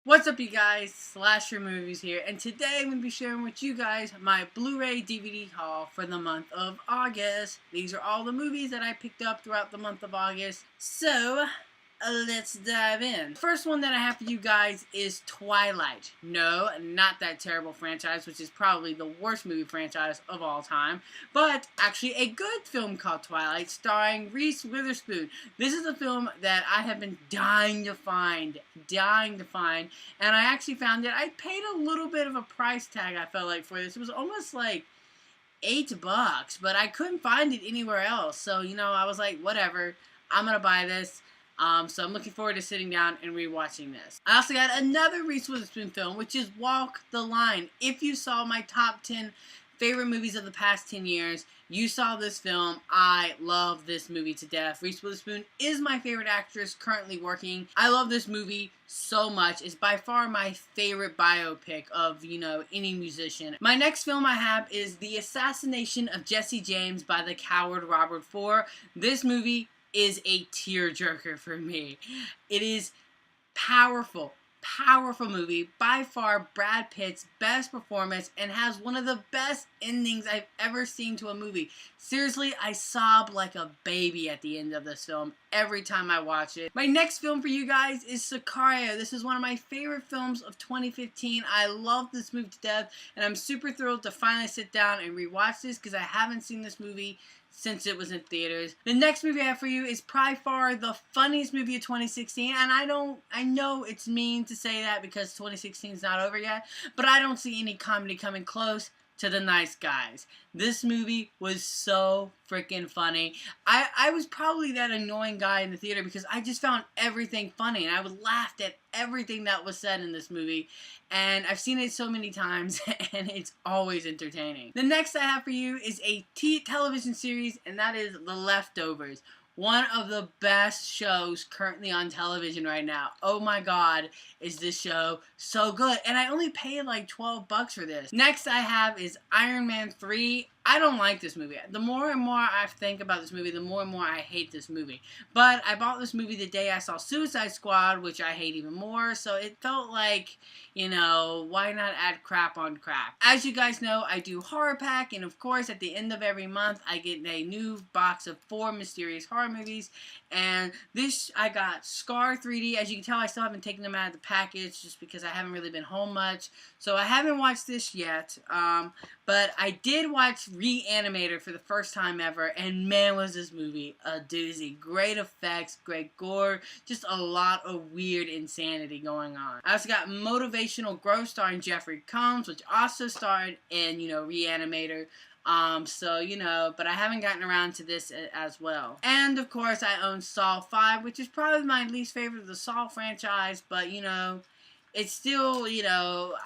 What's up, you guys? Slasher Movies here, and today I'm going to be sharing with you guys my Blu-ray DVD haul for the month of August. These are all the movies that I picked up throughout the month of August. So, let's dive in. The first one that I have for you guys is Twilight. No, not that terrible franchise, which is probably the worst movie franchise of all time, but actually a good film called Twilight, starring Reese Witherspoon. This is a film that I have been dying to find, and I actually found it. I paid a little bit of a price tag, I felt like, for this. It was almost like $8, but I couldn't find it anywhere else, so, I was like, whatever, I'm gonna buy this. So I'm looking forward to sitting down and rewatching this. I also got another Reese Witherspoon film, which is Walk the Line. If you saw my top 10 favorite movies of the past 10 years, you saw this film. I love this movie to death. Reese Witherspoon is my favorite actress currently working. I love this movie so much. It's by far my favorite biopic of, any musician. My next film I have is The Assassination of Jesse James by the coward Robert Ford. This movie is a tearjerker for me. It is powerful movie. By far Brad Pitt's best performance, and has one of the best endings I've ever seen to a movie. Seriously, I sob like a baby at the end of this film every time I watch it. My next film for you guys is Sicario. This is one of my favorite films of 2015. I love this movie to death, and I'm super thrilled to finally sit down and rewatch this because I haven't seen this movie since it was in theaters. The next movie I have for you is by far the funniest movie of 2016, and I know it's mean to say that because 2016 is not over yet, but I don't see any comedy coming close to The Nice Guys. This movie was so freaking funny. I was probably that annoying guy in the theater because I just found everything funny, and I would laugh at everything that was said in this movie, and I've seen it so many times, and it's always entertaining. The next I have for you is a television series, and that is The Leftovers. One of the best shows currently on television right now. Oh my god, is this show so good. And I only paid like $12 for this. Next I have is Iron Man 3. I don't like this movie. The more and more I think about this movie, the more and more I hate this movie. But I bought this movie the day I saw Suicide Squad, which I hate even more. So it felt like, why not add crap on crap? As you guys know, I do Horror Pack. And of course, at the end of every month, I get a new box of 4 mysterious horror movies. And this, I got Scar 3D. As you can tell, I still haven't taken them out of the package just because I haven't really been home much. So I haven't watched this yet. But I did watch Reanimator for the first time ever, and man, was this movie a doozy. Great effects, great gore, just a lot of weird insanity going on. I also got Motivational Growth starring Jeffrey Combs, which also starred in, Reanimator. But I haven't gotten around to this as well. And, of course, I own Saw 5, which is probably my least favorite of the Saw franchise, but, it's still,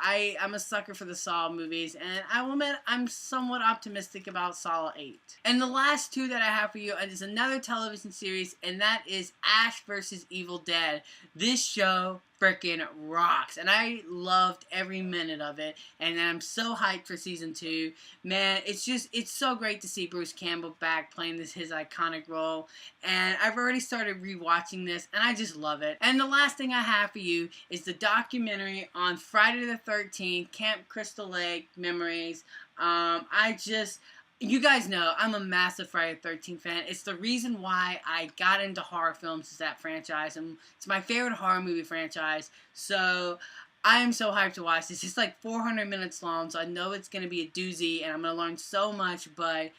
I'm a sucker for the Saw movies, and I will admit I'm somewhat optimistic about Saw 8. And the last two that I have for you is another television series, and that is Ash vs. Evil Dead. This show freaking rocks, and I loved every minute of it, and I'm so hyped for season 2. Man, it's so great to see Bruce Campbell back playing his iconic role, and I've already started rewatching this, and I just love it. And the last thing I have for you is the documentary on Friday the 13th, Camp Crystal Lake Memories. You guys know I'm a massive Friday the 13th fan. It's the reason why I got into horror films, is that franchise. And it's my favorite horror movie franchise. So I am so hyped to watch this. It's like 400 minutes long, so I know it's going to be a doozy, and I'm going to learn so much, but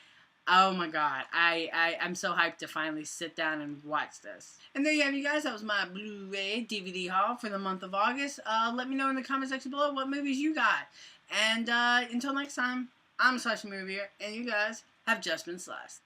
oh my god, I'm so hyped to finally sit down and watch this. And there you have you guys. That was my Blu-ray DVD haul for the month of August. Let me know in the comment section below what movies you got. And until next time, I'm Slasher Movie, and you guys have just been slashed.